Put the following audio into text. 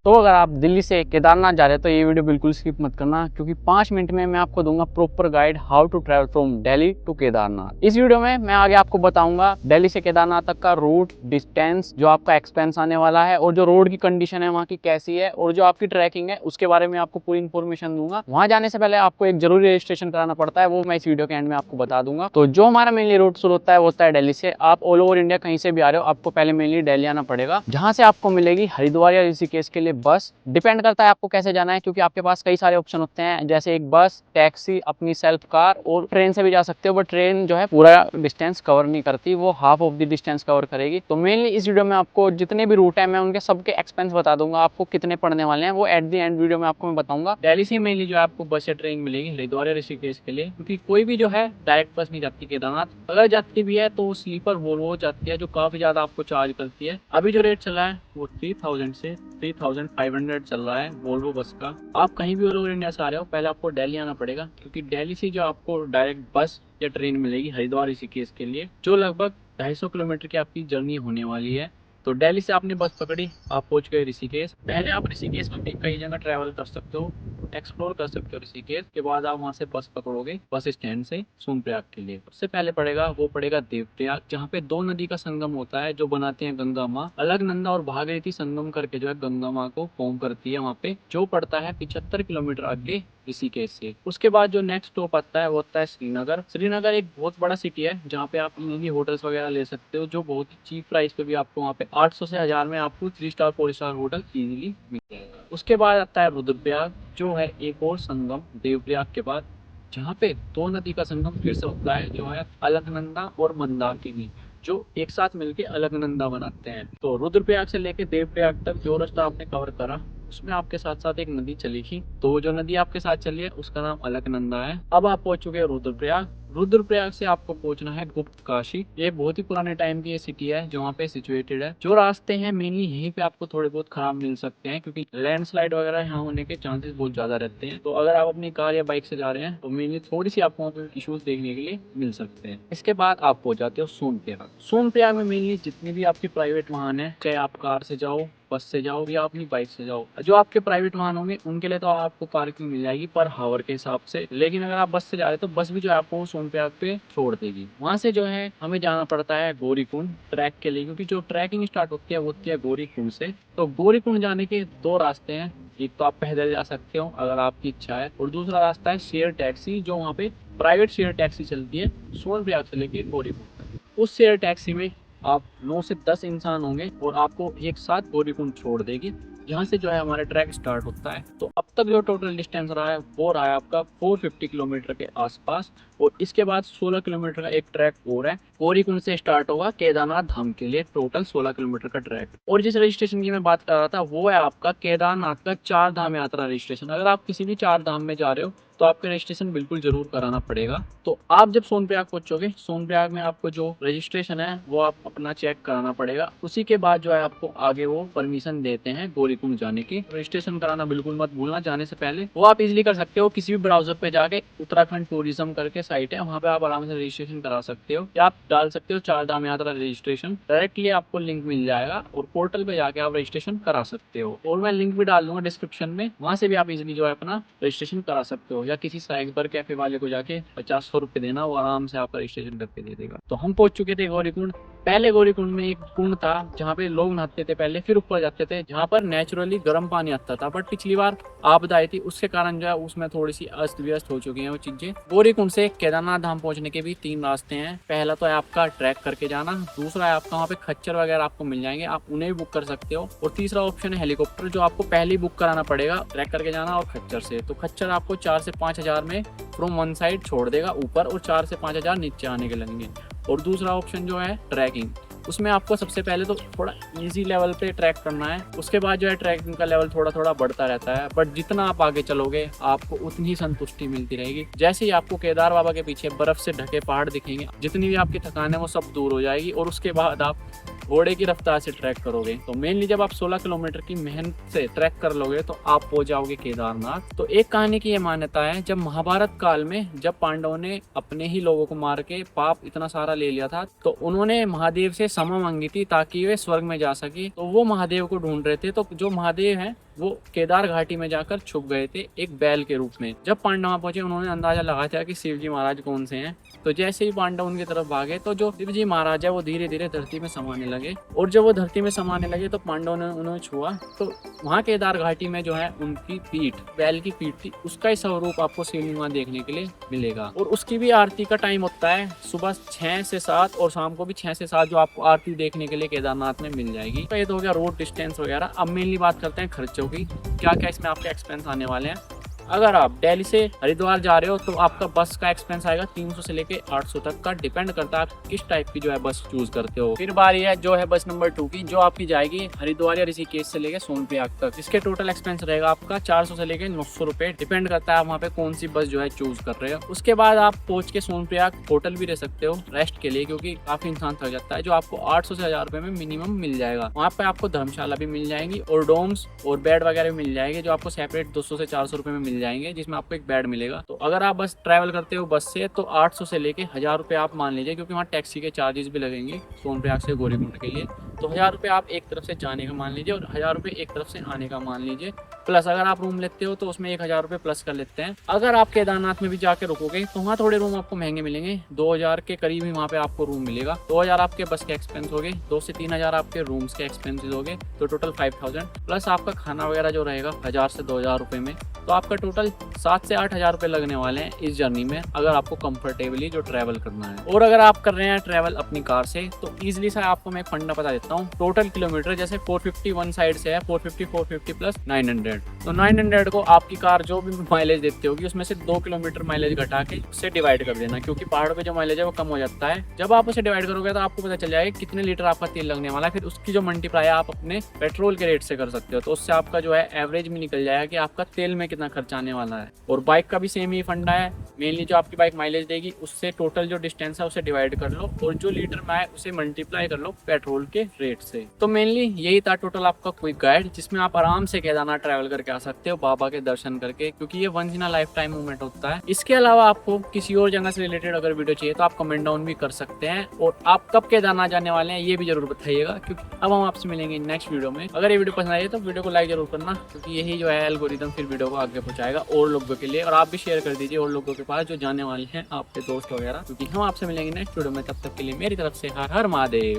तो अगर आप दिल्ली से केदारनाथ जा रहे हैं तो ये वीडियो बिल्कुल स्किप मत करना, क्योंकि 5 मिनट में मैं आपको दूंगा proper guide how to travel from Delhi to Kedarnath. इस वीडियो में मैं आगे आपको बताऊंगा दिल्ली से केदारनाथ तक का रूट, डिस्टेंस, जो आपका एक्सपेंस आने वाला है और जो रोड की कंडीशन है वहाँ की कैसी है और जो आपकी ट्रैकिंग है उसके बारे में आपको पूरी इन्फॉर्मेशन दूंगा। वहाँ जाने से पहले आपको एक जरूरी रजिस्ट्रेशन कराना पड़ता है, वो मैं इस वीडियो के एंड में आपको बता दूंगा। तो जो हमारा मेनली रूट शुरू होता है वो होता है दिल्ली से। आप ऑल ओवर इंडिया कहीं से भी आ रहे हो, आपको पहले मेनली दिल्ली आना पड़ेगा, जहाँ से आपको मिलेगी हरिद्वार या ऋषिकेश के लिए बस। डिपेंड करता है आपको कैसे जाना है, क्योंकि आपके पास कई सारे ऑप्शन होते हैं, जैसे एक बस, टैक्सी, अपनी सेल्फ कार और ट्रेन से भी जा सकते हो। बट ट्रेन जो है पूरा डिस्टेंस कवर नहीं करती, वो half of the distance cover करेगी। तो मेनली इस वीडियो में आपको जितने भी रूट है मैं उनके सबके एक्सपेंस बता दूंगा, आपको कितने पड़ने वाले हैं वो एट द एंड वीडियो में आपको मैं बताऊंगा। दिल्ली से मेनली जो है आपको बस या ट्रेन मिलेगी हरिद्वार या ऋषिकेश के लिए, क्योंकि कोई भी जो है डायरेक्ट बस नहीं जाती केदारनाथ। अगर जाती भी है तो स्लीपर वोल्वो जाती है, जो काफी ज्यादा आपको चार्ज करती है। अभी जो रेट चला है वो 3000 से 3500 चल रहा है वोल्वो बस का। आप कहीं भी ऑल ओवर इंडिया से आ रहे हो, पहले आपको दिल्ली आना पड़ेगा, क्योंकि दिल्ली से जो आपको डायरेक्ट बस या ट्रेन मिलेगी हरिद्वार ऋषिकेश के लिए, जो लगभग 250 किलोमीटर की आपकी जर्नी होने वाली है। तो दिल्ली से आपने बस पकड़ी, आप पहुंच गए ऋषिकेश। पहले आप ऋषिकेश में भी कई जगह ट्रैवल कर सकते हो, एक्सप्लोर कर सकते हो ऋषिकेश के बाद आप वहां से बस पकड़ोगे बस स्टैंड से सोनप्रयाग के लिए। उससे पहले पड़ेगा देवप्रयाग, जहाँ पे दो नदी का संगम होता है जो बनाते हैं गंगा माँ। अलकनंदा और भागीरथी संगम करके जो है गंगा माँ को फॉर्म करती है वहाँ पे, जो पड़ता है 75 किलोमीटर आगे ऋषिकेश से। उसके बाद जो नेक्स्ट स्टॉप आता है वो होता है श्रीनगर। श्रीनगर एक बहुत बड़ा सिटी है जहाँ पे आप इजीली होटल्स वगैरह ले सकते हो, जो बहुत ही चीप प्राइस पे भी आपको वहाँ पे 800 से 1000 में आपको 3 स्टार 4 स्टार होटल इजीली मिल जाएगा। उसके बाद आता है रुद्रप्रयाग, जो है एक और संगम देवप्रयाग के बाद, जहाँ पे दो नदी का संगम फिर से होता है, जो है अलकनंदा और मंदाकिनी, जो एक साथ मिलके अलकनंदा बनाते हैं। तो रुद्रप्रयाग से लेके देवप्रयाग तक जो रास्ता आपने कवर करा, उसमें आपके साथ साथ एक नदी चली थी, तो जो नदी आपके साथ चली है उसका नाम अलकनंदा है। अब आप पहुंच चुके हैं रुद्रप्रयाग। रुद्रप्रयाग से आपको पहुंचना है गुप्त काशी। ये बहुत ही पुराने टाइम की ये सिटी है जो वहाँ पे सिचुएटेड है। जो रास्ते हैं मेनली यहीं पे आपको थोड़े बहुत खराब मिल सकते हैं, क्योंकि लैंडस्लाइड वगैरह यहाँ होने के चांसेस बहुत ज्यादा रहते हैं। तो अगर आप अपनी कार या बाइक से जा रहे हैं तो मेनली थोड़ी सी आपको वहाँ पे इशूज देखने के लिए मिल सकते हैं। इसके बाद आप पहुंच जाते हो सोनप्रयाग। सोनप्रयाग में मेनली जितनी भी आपकी प्राइवेट वाहन है, चाहे आप कार से जाओ, बस से जाओ या अपनी बाइक से जाओ, जो आपके प्राइवेट वाहन होंगे उनके लिए तो आपको पार्किंग मिल जाएगी पर हावर के हिसाब से। लेकिन अगर आप बस से जा रहे हो तो बस भी जो है आपको सोनप्रयाग पे छोड़ देगी। वहां से जो है हमें जाना पड़ता है गौरीकुंड ट्रैक के लिए, क्योंकि जो ट्रैकिंग स्टार्ट होती है वो होती है गौरीकुंड से। तो गौरीकुंड जाने के दो रास्ते हैं, एक तो आप पैदल जा सकते हो अगर आपकी इच्छा है, और दूसरा रास्ता है शेयर टैक्सी, जो वहाँ पे प्राइवेट शेयर टैक्सी चलती है सोनप्रयाग से लेके गौरीकुंड तक। उस शेयर टैक्सी में आप 9 से 10 इंसान होंगे और आपको एक साथ गौरीकुंड छोड़ देगी, जहाँ से जो है हमारा ट्रैक स्टार्ट होता है। तो अब तक जो टोटल डिस्टेंस रहा है वो रहा है आपका 450 किलोमीटर के आसपास, और इसके बाद 16 किलोमीटर का एक ट्रैक और है, गौरीकुंड से स्टार्ट होगा केदारनाथ धाम के लिए, टोटल 16 किलोमीटर का ट्रैक। और जिस रजिस्ट्रेशन की मैं बात कर रहा था वो है आपका केदारनाथ का 4 धाम यात्रा रजिस्ट्रेशन। अगर आप किसी भी 4 धाम में जा रहे हो तो आपका रजिस्ट्रेशन बिल्कुल जरूर कराना पड़ेगा। तो आप जब सोनप्रयाग पहुंचोगे, सोनप्रयाग में आपको जो रजिस्ट्रेशन है वो आप अपना चेक कराना पड़ेगा। उसी के बाद जो है आपको आगे वो परमिशन देते हैं गौरीकुंड जाने की। रजिस्ट्रेशन कराना बिल्कुल मत भूलना जाने से पहले। वो आप इजीली कर सकते हो किसी भी ब्राउजर पे जाके, उत्तराखंड टूरिज्म करके साइट है, वहाँ पे आप आराम से रजिस्ट्रेशन करा सकते हो, या आप डाल सकते हो 4 धाम यात्रा रजिस्ट्रेशन, डायरेक्टली आपको लिंक मिल जाएगा और पोर्टल पे जाके आप रजिस्ट्रेशन करा सकते हो। और मैं लिंक भी डाल दूंगा डिस्क्रिप्शन में, वहाँ से भी आप इजीली जो है अपना रजिस्ट्रेशन करा सकते हो, या किसी साइबर कैफे वाले को जाके 50-100 रुपए देना, वो आराम से आपका रजिस्ट्रेशन करके दे देगा। तो हम पहुंच चुके थे गौरीकुंड। पहले गौरीकुंड में एक कुंड था जहाँ पे लोग नहाते थे पहले, फिर ऊपर जाते थे, जहाँ पर नेचुरली गर्म पानी आता था। बट पिछली बार आपदा आई थी, उसके कारण जो है उसमें थोड़ी सी अस्त व्यस्त हो चुकी है वो चीजें। गौरीकुंड से केदारनाथ धाम पहुंचने के भी 3 रास्ते हैं। पहला तो है आपका ट्रैक करके जाना, दूसरा है आपका वहाँ पे खच्चर वगैरह आपको मिल जाएंगे, आप उन्हें भी बुक कर सकते हो, और तीसरा ऑप्शन है हेलीकॉप्टर, जो आपको पहले ही बुक कराना पड़ेगा ट्रैक करके जाना और खच्चर से। तो खच्चर आपको 4 से 5 हजार में फ्रॉम वन साइड छोड़ देगा ऊपर, और 4 से 5 हजार नीचे आने के लगेंगे। और दूसरा ऑप्शन जो है ट्रैकिंग, उसमें आपको सबसे पहले तो थोड़ा इजी लेवल पे ट्रैक करना है, उसके बाद जो है ट्रैकिंग का लेवल थोड़ा थोड़ा बढ़ता रहता है। बट जितना आप आगे चलोगे आपको उतनी ही संतुष्टि मिलती रहेगी। जैसे ही आपको केदार बाबा के पीछे बर्फ से ढके पहाड़ दिखेंगे, जितनी भी आपकी थकान है वो सब दूर हो जाएगी, और उसके बाद आप घोड़े की रफ्तार से ट्रैक करोगे। तो मेनली जब आप 16 किलोमीटर की मेहनत से ट्रैक कर लोगे तो आप पहुंच जाओगे केदारनाथ। तो एक कहानी की ये मान्यता है, जब महाभारत काल में जब पांडवों ने अपने ही लोगों को मार के पाप इतना सारा ले लिया था, तो उन्होंने महादेव से क्षमा मांगी थी ताकि वे स्वर्ग में जा सके। तो वो महादेव को ढूंढ रहे थे, तो जो महादेव हैं वो केदार घाटी में जाकर छुप गए थे एक बैल के रूप में। जब पांडव वहां पहुंचे उन्होंने अंदाजा लगाया था कि शिवजी महाराज कौन से हैं। तो जैसे ही पांडव उनकी तरफ भागे तो जो शिवजी महाराज है वो धीरे धीरे धरती में समाने लगे, और जब वो धरती में समाने लगे तो पांडव ने उन्हें छुआ तो वहाँ केदार घाटी में जो है उनकी पीठ, बैल की पीठ थी, उसका ही स्वरूप आपको शिवलिंग वहाँ देखने के लिए मिलेगा। और उसकी भी आरती का टाइम होता है सुबह 6 से 7 और शाम को भी 6 से 7 जो आपको आरती देखने के लिए केदारनाथ में मिल जाएगी। तो ये तो हो गया रोड डिस्टेंस वगैरह। अब मेनली बात करते हैं खर्चों की, क्या क्या इसमें आपके एक्सपेंस आने वाले हैं। अगर आप दिल्ली से हरिद्वार जा रहे हो तो आपका बस का एक्सपेंस आएगा 300 से लेके 800 तक का, डिपेंड करता है आप किस टाइप की जो है बस चूज करते हो। फिर बारी है जो है बस नंबर 2 की, जो आपकी जाएगी हरिद्वार या ऋषिकेश से लेके सोनप्रयाग तक। इसके टोटल एक्सपेंस रहेगा आपका 400 से लेके 900 रुपए, डिपेंड करता है आप वहाँ पे कौन सी बस जो है चूज कर रहे हो। उसके बाद आप पहुंच के सोनप्रयाग होटल भी रह सकते हो रेस्ट के लिए, क्योंकि काफी इंसान थक जाता है, जो आपको 800 से 1000 रुपए में मिनिमम मिल जाएगा। वहाँ पे आपको धर्मशाला भी मिल जाएंगी और डोम्स और बेड वगैरह भी मिल जाएंगे, जो आपको सेपरेट 200 से 400 रुपए में मिल जाएंगे, जिसमें आपको बेड मिलेगा। तो अगर आप बस ट्रैवल करते हो बस से तो 800 से लेके 1000 रुपए आप मान लीजिए, क्योंकि वहाँ टैक्सी के चार्जेस भी लगेंगे सोनप्रयाग से गौरीकुंड के लिए। तो 1000 रुपए आप एक तरफ से जाने का मान लीजिए और 1000 रुपए एक तरफ से आने का मान लीजिए, प्लस अगर आप रूम लेते हो तो उसमें 1000 रुपए प्लस कर लेते हैं। अगर आप केदारनाथ में भी जाके रुकोगे तो वहाँ थोड़े रूम आपको महंगे मिलेंगे, 2000 के करीब ही वहाँ पे आपको रूम मिलेगा। 2000 आपके बस के एक्सपेंस हो गए, 2 से 3000 आपके रूम्स के एक्सपेंसेस हो गए, तो टोटल 5000 प्लस आपका खाना वगैरह जो रहेगा 1000 से 2000 रुपए में। तो आपका टोटल 7 से 8000 रुपए लगने वाले हैं इस जर्नी में, अगर आपको कंफर्टेबली जो ट्रैवल करना है। और अगर आप कर रहे हैं ट्रैवल अपनी कार से तो इजीली सा आपको मैं एक फंडा बता देता हूँ। टोटल किलोमीटर जैसे 450 वन साइड से है, 450 450 प्लस 900, तो 900 को आपकी कार जो भी माइलेज देती होगी उसमें से 2 किलोमीटर माइलेज घटा के उससे डिवाइड कर देना, क्योंकि पहाड़ों पे जो माइलेज है वो कम हो जाता है। जब आप उसे डिवाइड करोगे तो आपको पता चल जाएगा कितने लीटर आपका तेल लगने वाला है, फिर उसकी जो मल्टीप्लाई आप अपने पेट्रोल के रेट से कर सकते हो, तो उससे आपका जो है एवरेज में निकल जाएगा कि आपका तेल में कितना खर्च आने वाला है। और बाइक का भी सेम ही फंडा है, मेनली जो आपकी बाइक माइलेज देगी उससे टोटल जो डिस्टेंस है उसे डिवाइड कर लो और जो लीटर में आए उसे मल्टीप्लाई कर लो पेट्रोल के रेट से। तो मेनली यही था टोटल आपका क्विक गाइड, जिसमें आप आराम से केदारनाथ ट्रैवल करके आ सकते हो बाबा के दर्शन करके, क्योंकि ये once in a lifetime movement होता है। इसके अलावा आपको किसी और जगह से रिलेटेड अगर वीडियो चाहिए तो आप कमेंट डाउन भी कर सकते हैं, और आप कब केदारनाथ जाने वाले हैं ये भी जरूर बताइएगा, क्योंकि अब हम आपसे मिलेंगे नेक्स्ट वीडियो में। अगर ये वीडियो पसंद आई तो वीडियो को लाइक जरूर करना, क्योंकि यही जो है एल्गोरिथम फिर वीडियो को आगे पहुंचाएगा और लोगों के लिए, और आप भी शेयर कर दीजिए और लोगों के पास जो जाने वाले हैं आपके दोस्त वगैरह, क्योंकि हम आपसे मिलेंगे नेक्स्ट वीडियो में। तब तक के लिए मेरी तरफ से हर हर महादेव।